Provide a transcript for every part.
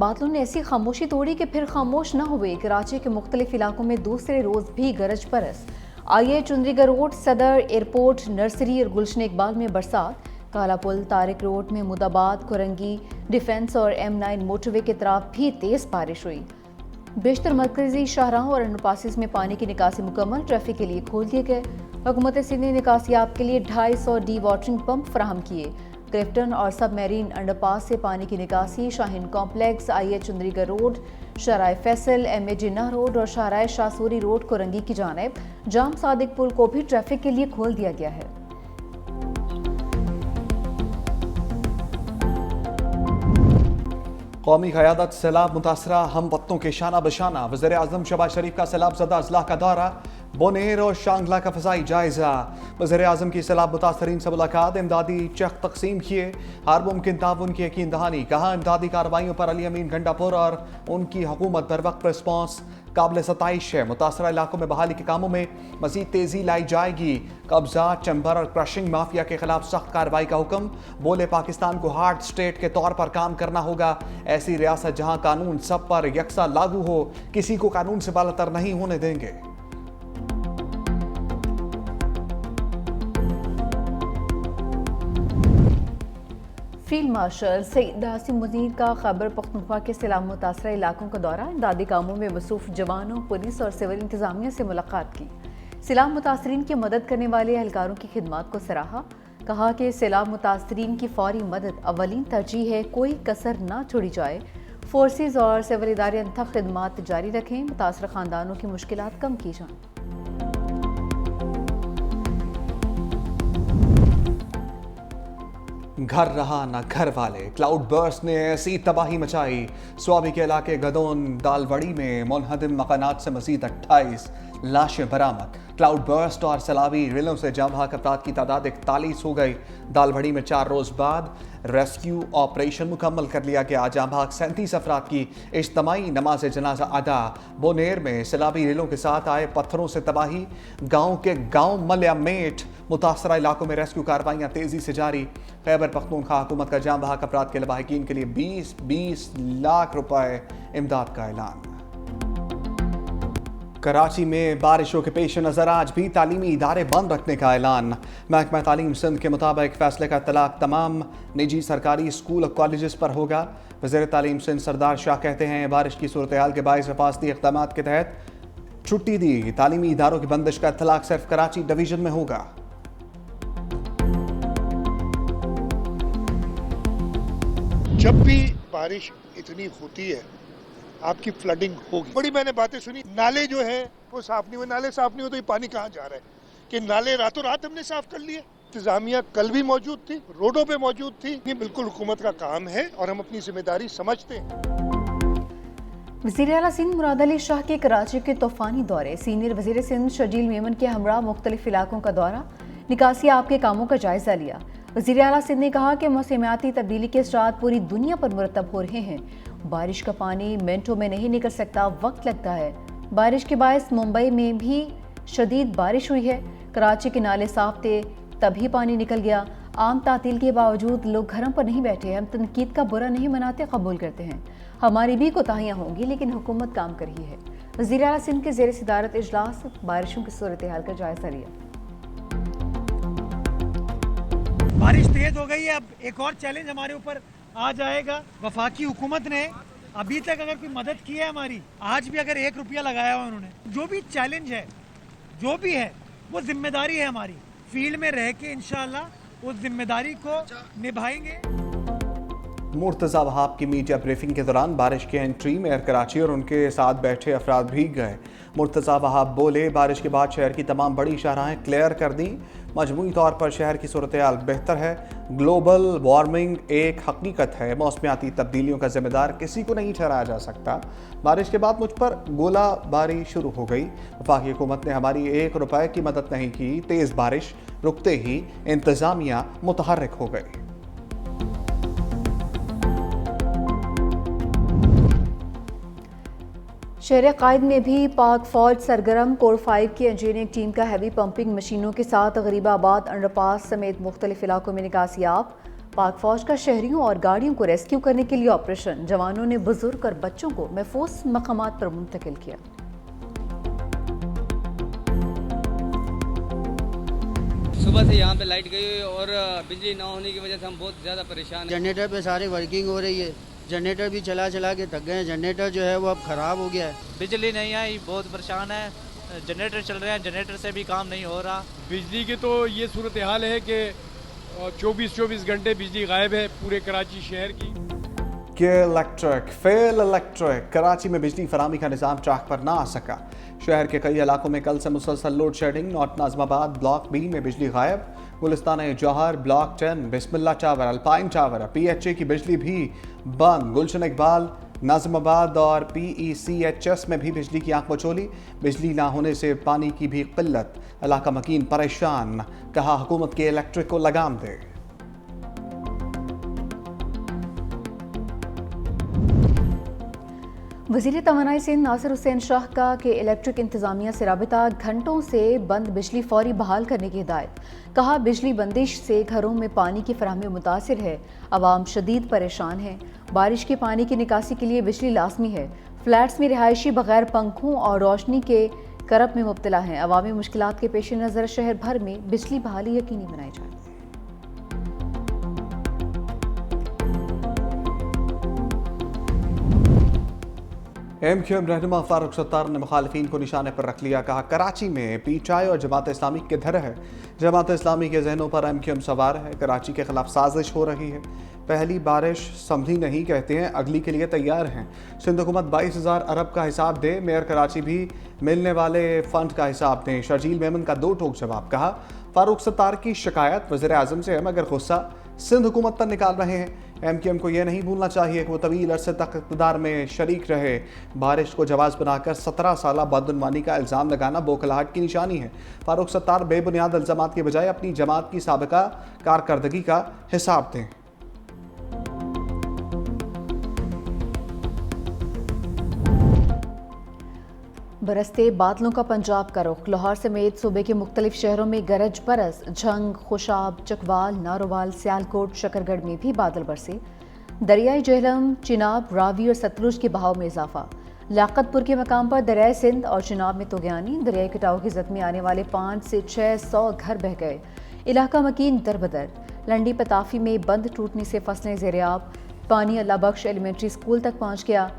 बादलों ने ऐसी खामोशी तोड़ी कि फिर खामोश न हुए। कराची के मुख्तलिफ इलाकों में दूसरे रोज भी गरज बरस। आइए चुंदरीगढ़ रोड, सदर एयरपोर्ट, नर्सरी और गुलशन इकबाल में बरसात। काला पुल, तारिक रोड, महमूदाबाद, कुरंगी, डिफेंस और M9 मोटरवे के तरफ भी तेज बारिश हुई। बेशतर मरकजी शाहराहों और अंडरपासेस में पानी की निकासी मुकम्मल, ट्रैफिक के लिए खोल दिए गए। हुकूमत सिंध ने निकासियाब के लिए 250 डी वाटरिंग पंप फराहम किए। क्लिफ्टन और सब मैरीन अंडरपास से पानी की निकासी Shaheen complex, IH Chundrigarh road, Shahrah Faisal, MA Jinnah road और शाहराह शाहसूरी रोड कुरंगी की जानिब। जाम सादिक पुल को भी ट्रैफिक के लिए खोल दिया गया है। कौमी क़यादत सैलाब मुतासरा हम वतनों के शाना बशाना। वज़ीर आज़म शहबाज शरीफ का सैलाब ज़दा अजला का दौरा, बोनेर और शांगला का फ़ज़ाई जायज़ा। वज़ीर आज़म की सैलाब मुतासरीन से मुलाकात, इमदादी चेक तकसीम किए, हर मुमकिन ताउन की यकीन दहानी। कहा इमदादी कार्रवाइयों पर अली अमीन गंडापुर और उनकी हुकूमत बर वक्त रिस्पॉन्स काबिल सताइश है। मुतासरा इलाकों में बहाली के कामों में मज़ीद तेज़ी लाई जाएगी। कब्जा, चंबर और क्रशिंग माफिया के खिलाफ सख्त कार्रवाई का हुक्म। बोले पाकिस्तान को हार्ड स्टेट के तौर पर काम करना होगा। ऐसी रियासत जहां कानून सब पर यकसा लागू हो, किसी को कानून से बालातर नहीं होने देंगे। फील्ड मार्शल सईद आसिम मुनीर का खैबर पख्तूनख्वा के सैलाब मुतासरा इलाकों का दौरा, इमदादी कामों में मसरूफ जवानों, पुलिस और सिविल इंतजामिया से मुलाकात की। सैलाब मुतासरीन की मदद करने वाले एहलकारों की खिदमत को सराहा। कहा कि सैलाब मुतासरीन की फौरी मदद अवलीन तरजीह है, कोई कसर ना छोड़ी जाए। फोर्सेज और सिविल इदारे अंतः खिदमत जारी रखें, मुतासरा खानदानों की मुश्किलात कम की जाएं। घर रहा ना घर वाले, क्लाउड बर्स्ट ने ऐसी तबाही मचाई। स्वाबी के इलाके गदोन दालवड़ी में मुनहदिम मकानात से मजीद 28 लाशें बरामद। क्लाउड बर्स्ट और सैलाबी रिलों से जाँ बहक अफराद की तादाद 41 हो गई। दालवड़ी में 4 रोज बाद रेस्क्यू ऑपरेशन मुकम्मल कर लिया गया। जाँ बहक 37 अफराद की इज्तमाई नमाज जनाजा अदा। बोनेर में सैलाबी रिलों के साथ आए पत्थरों से तबाही। गाँव के गाँव मल्या मेट मुतासरा इलाकों में रेस्क्यू कार्रवाइयाँ तेजी से जारी। खैबर पख्तूनख्वा हुकूमत का जाँ बहक अफराद के लवाहिकीन के लिए 20-20 लाख रुपए इमदाद का ऐलान। कराची में बारिशों के पेश नज़र आज भी तालीमी इदारे बंद रखने का ऐलान। महकमा तालीम सिंध के मुताबिक फैसले का इत्तलाक तमाम निजी सरकारी स्कूल और कॉलेजेस पर होगा। वज़ीर तालीम सिंध सरदार शाह कहते हैं बारिश की सूरत हाल के बाइस हिफाजती इक़दाम के तहत छुट्टी दी। तालीमी इदारों की बंदिश का इत्तलाक सिर्फ कराची डिवीजन में होगा। जब भी बारिश इतनी होती है आपकी फ्लडिंग होगी। बड़ी मैंने बातें सुनी, नाले जो है वो साफ नहीं हुए। नाले साफ नहीं हो तो ये पानी कहाँ जा रहा है कि नाले रातों रात हमने साफ कर लिए। इंतजामिया कल भी मौजूद थी, रोडों पे मौजूद थी। ये बिल्कुल हुकूमत का काम है और हम अपनी जिम्मेदारी समझते हैं। वज़ीर आला सिंध मुराद अली शाह के कराची के तूफानी दौरे, सीनियर वज़ीर सिंध शजील मेमन के हमरा मुख्तलिफ इलाकों का दौरा, निकासी आपके कामों का जायजा लिया। वज़ीर आला सिंध ने कहा कि मौसमियाती तब्दीली के असरात पूरी दुनिया पर मुरतब हो रहे हैं। बारिश का पानी मिनटों में नहीं निकल सकता, वक्त लगता है। बारिश के बायस मुंबई में भी शदीद बारिश हुई है। कराची के नाले साफ थे तभी पानी निकल गया। आम तातील के बावजूद लोग घरों पर नहीं बैठे। हम तनकीद का बुरा नहीं मनाते, कबूल करते हैं। हमारी भी कोताहियाँ होंगी लेकिन हुकूमत काम कर रही है। वज़ीर आला सिंध के ज़ेर सदारत इजलास बारिशों की सूरत हाल का जायजा लिया। बारिश तेज हो गई है, अब एक और चैलेंज हमारे ऊपर आ जाएगा। वफाकी हुकूमत ने अभी तक अगर कोई मदद की है हमारी, आज भी अगर 1 रुपया लगाया हुआ उन्होंने, जो भी चैलेंज है जो भी है वो जिम्मेदारी है हमारी। फील्ड में रह के इंशाअल्लाह उस जिम्मेदारी को निभाएंगे। मुर्तज़ा वहाब की मीडिया ब्रीफिंग के दौरान बारिश की एंट्री मेयर कराची और उनके साथ बैठे अफराद भीग गए। मुर्तज़ा वहाब बोले बारिश के बाद शहर की तमाम बड़ी शाहराहें क्लियर कर दी। मजमूई तौर पर शहर की सूरत हाल बेहतर है। ग्लोबल वार्मिंग एक हकीकत है, मौसमियाती तब्दीलियों का जिम्मेदार किसी को नहीं ठहराया जा सकता। बारिश के बाद मुझ पर गोलाबारी शुरू हो गई। वफाकी हुकूमत ने हमारी 1 रुपए की मदद नहीं की। तेज़ बारिश रुकते ही इंतज़ामिया मुतहर्रिक हो गई। शहर कायद में भी पाक फौज सरगर्म। कोर 5 की इंजीनियरिंग टीम का हैवी पंपिंग मशीनों के साथ गरीबाबाद अंडरपास समेत मुख्तलिफ इलाकों में निकासियाब। पाक फौज का शहरियों और गाड़ियों को रेस्क्यू करने के लिए ऑपरेशन। जवानों ने बुजुर्ग और बच्चों को महफूज मकामात पर मुंतकिल किया। सुबह से यहाँ पे लाइट गई हुई और बिजली ना होने की वजह से हम बहुत ज़्यादा परेशान हैं। जनरेटर पे सारी वर्किंग हो रही है, जनरेटर भी चला चला के थक गए हैं। जनरेटर जो है वो अब ख़राब हो गया है। बिजली नहीं आई, बहुत परेशान है। जनरेटर चल रहे हैं, जनरेटर से भी काम नहीं हो रहा। बिजली की तो ये सूरत हाल है कि 24 घंटे बिजली गायब है पूरे कराची शहर की। फेल इलेक्ट्रिक कराची में बिजली फरामी का निज़ाम ट्रैक पर ना आ सका। शहर के कई इलाकों में कल से मुसलसल load shedding. North Nazimabad block B में बिजली गायब। Gulistan Jauhar block 10 Bismillah tower Alpine tower PHA की बिजली भी बंद। गुलशन इकबाल नाज़िमाबाद और PECHS में भी बिजली की आंख मचोली। बिजली ना होने से पानी की भी किल्लत, इलाका मकीन परेशान। कहा हुकूमत के इलेक्ट्रिक को लगाम दे। वज़ीर तवानाई सिंध नासिर हुसैन शाह का कि इलेक्ट्रिक इंतज़ामिया से राबिता, घंटों से बंद बिजली फौरी बहाल करने की हिदायत। कहा बिजली बंदिश से घरों में पानी की फराहमी मुतासिर है, अवाम शदीद परेशान है। बारिश के पानी की निकासी के लिए बिजली लाजमी है। फ्लैट्स में रिहायशी बगैर पंखों और रोशनी के करब में मुब्तला हैं। अवामी मुश्किलात के पेश नज़र शहर भर में बिजली बहाली यकीनी बनाई जाए। MQM रहनुमा फारूक सत्तार ने मुखालिफिन को निशाने पर रख लिया। कहा कराची में PTI और जमात इस्लामी के धर है। जमात इस्लामी के जहनों पर MQM सवार है। कराची के खिलाफ साजिश हो रही है। पहली बारिश समझी नहीं कहते हैं, अगली के लिए तैयार हैं। सिंध हुकूमत 22,000 अरब का हिसाब दे, मेयर कराची भी मिलने वाले फंड का हिसाब दें। शर्जील मेमन का दो टोक जवाब। कहा फारूक सत्तार की शिकायत वज़ीर आज़म से है, मगर गुस्सा सिंध हुकूमत पर निकाल रहे हैं। MQM को यह नहीं भूलना चाहिए कि वो तवील अरसे तक इक़्तिदार में शरीक रहे। बारिश को जवाज़ बनाकर 17 साल बदउनवानी का इल्ज़ाम लगाना बौखलाहट की निशानी है। फारूक सत्तार बेबुनियाद इल्ज़ामात के बजाय अपनी जमात की साबिका कारकर्दगी का हिसाब दें। बरसते बादलों का पंजाब का रुख। लाहौर समेत सूबे के मुख्तलिफ शहरों में गरज बरस। झंग, खुशाब, चकवाल, नारोवाल, सियालकोट, शकरगढ़ में भी बादल बरसे। दरियाई जेहलम, चिनाब, रावी और सतलुज के बहाव में इजाफा। लियाकतपुर के मकाम पर दरियाई सिंध और चिनाब में तोगयानी। दरियाई कटाव की जद में आने वाले 500 से 600 घर बह गए। इलाका मकीन दरबदर। लंडी पताफी में बंद टूटने से फसलें ज़ेर-ए-आब। पानी अल्लाह बख्श एलिमेंट्री स्कूल तक पहुँच गया।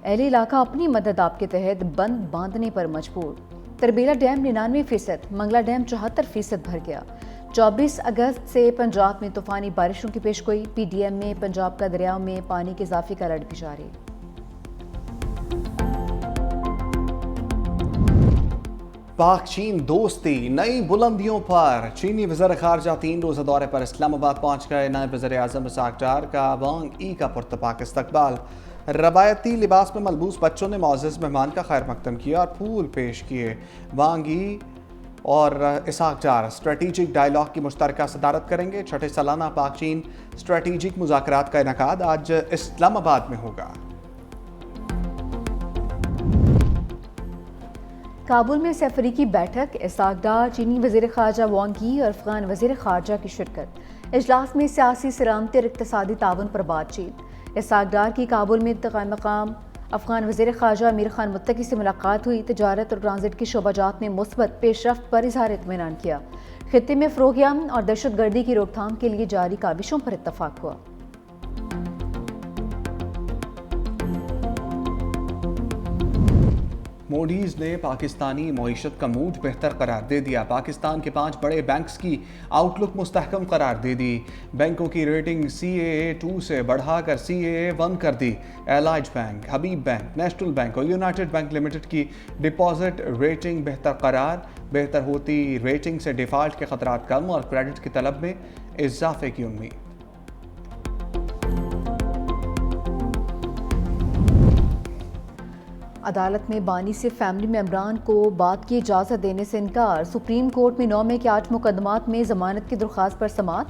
अहले इलाका अपनी मदद आप के तहत बंद बांधने पर मजबूर। तरबेला डैम 99%, मंगला डैम 74% भर गया। 24 अगस्त से पंजाब में तूफानी बारिशों की पेशगोई। PDM में पंजाब का दरियाओं में पानी के इजाफे का अलर्ट भी जारी। पाक चीन दोस्ती नई बुलंदियों पर। चीनी वज़ीर ख़ारजा 3 रोज़ा दौरे पर इस्लामाबाद पहुँच गए। नायब वज़ीर आज़म इसाक डार का वांग ई का पुरतपाक इस्तकबाल। रवायती लिबास में मलबूस बच्चों ने मुअज़्ज़ज़ मेहमान का खैर मकदम किया और फूल पेश किए। वांग ई और इसाक डार स्ट्रेटेजिक डायलॉग की मुश्तरका सदारत करेंगे। छठे सालाना पाक चीन स्ट्रेटेजिक मुज़ाकरात का इनेकाद आज इस्लामाबाद में होगा। काबुल में सैफरी की बैठक। इसाक डार, चीनी वज़ीर ख़ारजा वांग यी और अफ़गान वज़ीर ख़ारजा की शिरकत। इजलास में सियासी, सलामती और इक़्तिसादी ताउन पर बातचीत। इसाक डार की काबुल में इंतकाम मकाम अफ़गान वज़ीर ख़ारजा अमीर खान मुत्तकी से मुलाकात हुई। तजारत और ट्रांजिट की शोबाजात में मुस्बत पेशरफ्त पर इज़हार इत्मीनान किया। खित्ते में फ़रोग़ और दहशत गर्दी की रोकथाम के लिए जारी काविशों पर इत्तफ़ाक़ हुआ। मोडीज़ ने पाकिस्तानी मईशत का मूड बेहतर करार दे दिया। पाकिस्तान के 5 बड़े बैंक्स की आउटलुक मुस्तहकम करार दे दी। बैंकों की रेटिंग CAA2 से बढ़ाकर CAA1 कर दी। एलाइज बैंक, हबीब बैंक, नेशनल बैंक और यूनाइटेड बैंक लिमिटेड की डिपॉजिट रेटिंग बेहतर करार। बेहतर होती रेटिंग से डिफ़ॉल्ट के खतरात कम और क्रेडिट की तलब में इजाफे की उम्मीद। अदालत में बानी से फैमिली मेम्बरान को बात की इजाज़त देने से इनकार। सुप्रीम कोर्ट में 9 में के 8 मुकदमात में ज़मानत की दरख्वास्त पर समाअत।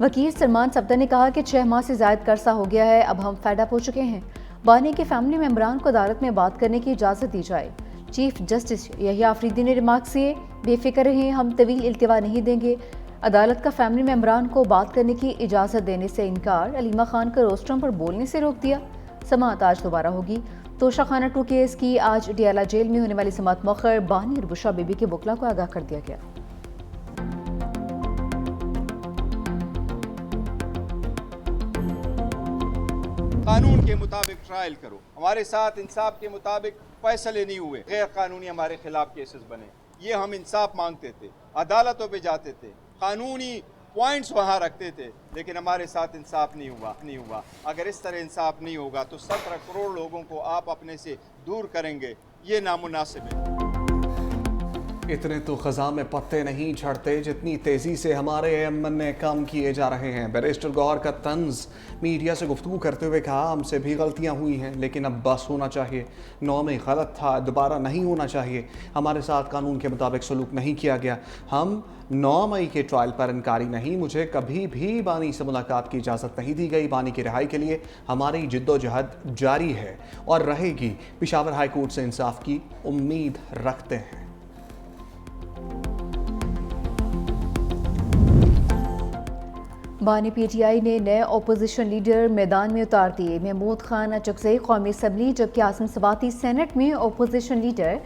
वकील सलमान सब्दा ने कहा कि 6 माह से ज़ायद करसा हो गया है, अब हम फेड अप हो चुके हैं। बानी के फैमिली मेम्बरान को अदालत में बात करने की इजाज़त दी जाए। चीफ जस्टिस यहिया आफरीदी ने रिमार्क किए, बेफिक्र रहें, हम तवील इल्तिवा नहीं देंगे। عدالت کا فیملی ممبران کو بات کرنے کی اجازت دینے سے انکار، علیمہ خان کا روسٹرم پر بولنے سے روک دیا۔ سماعت آج دوبارہ ہوگی۔ توشہ خانہ 2 کیس کی آج ڈیالہ جیل میں ہونے والی سماعت مؤخر، بانی اور بشرا بی بی کے وکلا کو آگاہ کر دیا گیا۔ قانون کے مطابق ٹرائل کرو، ہمارے ساتھ انصاف کے مطابق فیصلے نہیں ہوئے، غیر قانونی ہمارے خلاف کیسز بنے، یہ ہم انصاف مانگتے تھے، عدالتوں پہ جاتے تھے، قانونی پوائنٹس وہاں رکھتے تھے، لیکن ہمارے ساتھ انصاف نہیں ہوا۔ اگر اس طرح انصاف نہیں ہوگا تو 17 کروڑ لوگوں کو آپ اپنے سے دور کریں گے، یہ نامناسب ہے۔ اتنے تو خزاں میں پتے نہیں جھڑتے جتنی تیزی سے ہمارے ایمن میں کام کیے جا رہے ہیں۔ بیرسٹر گوہر کا طنز، میڈیا سے گفتگو کرتے ہوئے کہا ہم سے بھی غلطیاں ہوئی ہیں لیکن اب بس ہونا چاہیے، 9 میں غلط تھا، دوبارہ نہیں ہونا چاہیے، ہمارے ساتھ قانون کے مطابق سلوک نہیں کیا گیا، ہم 9 مئی کے ٹرائل پر انکاری نہیں، مجھے کبھی بھی بانی سے ملاقات کی اجازت نہیں دی گئی، بانی کی رہائی کے لیے ہماری جد و جہد جاری ہے اور رہے گی، پشاور ہائی کورٹ سے انصاف کی امید رکھتے ہیں۔ بانی پی ٹی آئی نے نئے اپوزیشن لیڈر میدان میں اتار دیے۔ محمود خان اچکزئی قومی اسمبلی، جبکہ عاصم سواتی سینٹ میں opposition leader.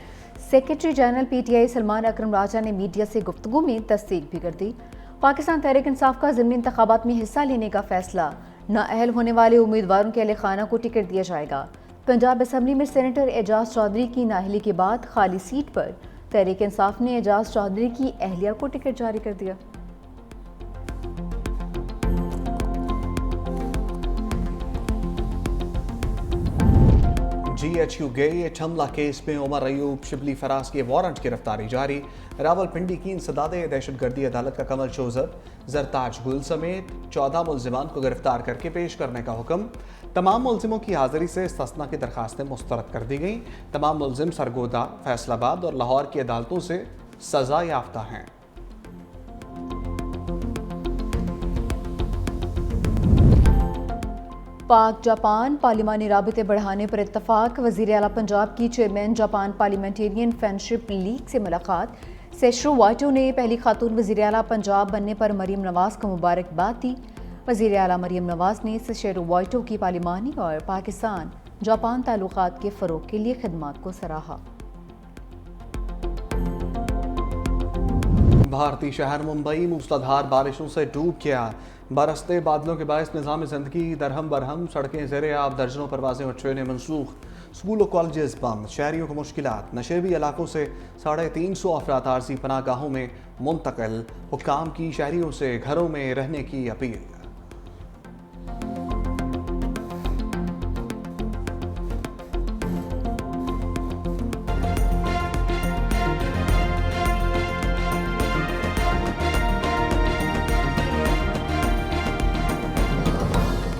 Secretary general P T I Salman Akram Raja نے میڈیا سے گفتگو میں تصدیق بھی کر دی۔ پاکستان تحریک انصاف کا ضمنی انتخابات میں حصہ لینے کا فیصلہ، نااہل ہونے والے امیدواروں کے اہل خانہ کو ٹکٹ دیا جائے گا۔ پنجاب اسمبلی میں سینیٹر اعجاز چودھری کی نااہلی کے بعد خالی سیٹ پر تحریک انصاف نے اعجاز چودھری کی اہلیہ کو ٹکٹ جاری کر دیا۔ جی ایچ یو گیٹ حملہ کیس میں عمر ایوب شبلی فراز کی وارنٹ گرفتاری جاری۔ راولپنڈی کی انسداد دہشت گردی عدالت کا کمل چوزر، زرتاج گل سمیت 14 ملزمان کو گرفتار کر کے پیش کرنے کا حکم۔ تمام ملزموں کی حاضری سے استثناء کی درخواستیں مسترد کر دی گئیں۔ تمام ملزم سرگودا، فیصل آباد اور لاہور کی عدالتوں سے سزا یافتہ ہیں۔ پاک جاپان پارلیمانی رابطے بڑھانے پر اتفاق، وزیر اعلیٰ پنجاب کی chairman Japan parliamentarian friendship league سے ملاقات۔ سیشرو وائٹو نے پہلی خاتون وزیر اعلیٰ پنجاب بننے پر مریم نواز کو مبارکباد دی۔ وزیر اعلیٰ مریم نواز نے سیشرو وائٹو کی پارلیمانی اور پاکستان جاپان تعلقات کے فروغ کے لیے خدمات کو سراہا۔ بھارتی شہر ممبئی موسلادھار بارشوں سے ڈوب گیا۔ برستے بادلوں کے باعث نظام زندگی درہم برہم، سڑکیں زیر آب، درجنوں پروازیں اور ٹرینیں منسوخ، اسکول و کالجز بند، شہریوں کو مشکلات۔ نشیبی علاقوں سے 350 افراد عارضی پناہ گاہوں میں منتقل، حکام کی شہریوں سے گھروں میں رہنے کی اپیل۔